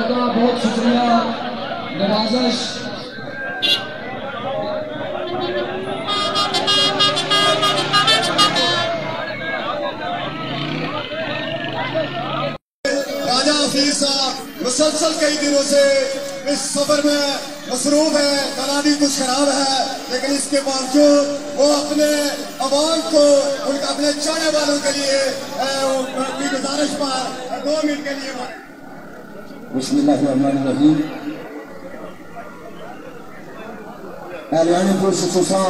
का बहुत शुक्रिया नवाजिश। राजा हफीज साहब मुसलसल कई दिनों से इस सफर में मसरूफ है, तनादी कुछ खराब है, लेकिन इसके बावजूद वो अपने अवाम को, उनका अपने चाहने वालों के लिए की गुजारिश पर 2 मिनट के लिए बिस्मिल्लाहिर्रहमानिर्रहीम। ऐलान पुरुष तुसा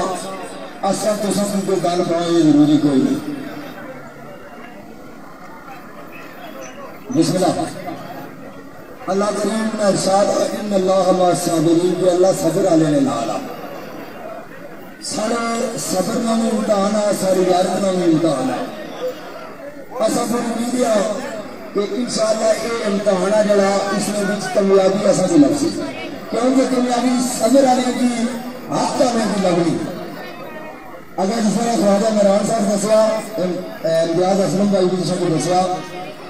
असा तुसा कोई गल पाओ जरूरी कोई नहीं। बिस्मिल्लाह। अल्लाह करीम ने इरशाद इन्नल्लाह मअस-साबिरीन कि अल्लाह सब्र वाले ने नाल आ। सारे सब्र का भी इम्तिहान है, सारी गैरत का भी इम्तिहान है। असा पूरी उम्मीद है कि इंशाअल्लाह ये इम्तिहान है जरा इसमें भी कामयाबी असा की लभसी, क्योंकि कामयाबी सब्र वाले की हाथ में की लगनी। अगर जिस तरह ख्वाजा इमरान साहब दसिया, इम्तियाज असलम भाई भी तुम दसिया,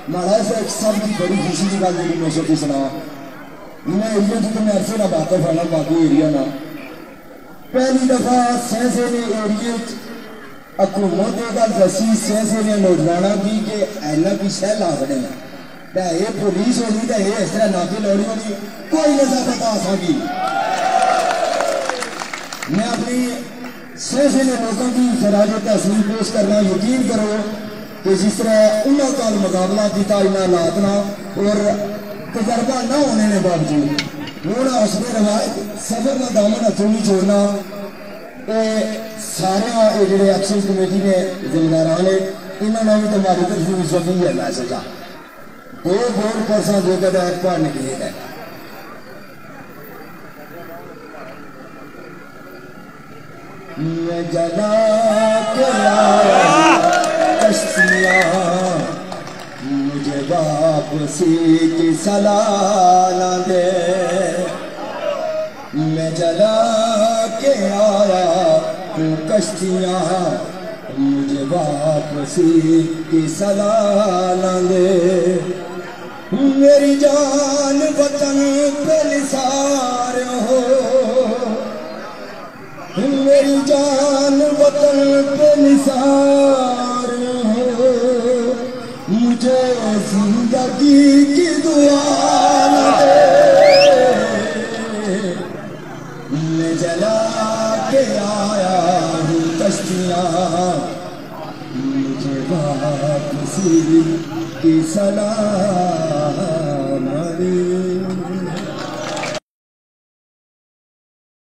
महाराज से सब की बड़ी खुशी की गल जी मैं सोची सुना। इन्हें एरिया की तो मैं अरसे ना वाकफ है ना बाकी एरिया ना। पहली दफा सैंसे ने एरिए हुकूमत गल दसी, सैंसे ने नौजवानों की कि ऐना की शह ला बने ये पुलिस होनी तो ये इस तरह नाके लौड़ी होनी कोई नशा पता आसागी। मैं अपनी सैंसे ने लोगों की खराज तहसील पेश करना, यकीन करो कि जिस तरह उन्होंने कल मुकाबला किया इन हालात और तजर्बा न होने के बावजूद हूँ हौसले रवायत सफर का दामन हथों नहीं छोड़ना। सारे जो एक्शन कमेटी ने जिम्मेदारान ने इन्होंने भी तुम्हारी तरफ जमी है मैसेज आ 2 बोर्ड परसा देकर एक बार निकले है। मैं जला के मुझे वापसी की सलाह न दे। मैं जला के आया हूँ कश्तियाँ, मुझे वापसी की सलाह न दे। मेरी जान वतन पे निसार हो, मेरी जान वतन पे निसार हो, मुझे जिंदगी की दुआ न दे। मैं जला के आया हूँ कश्तियाँ, मुझे वापसी की सलाह न दे।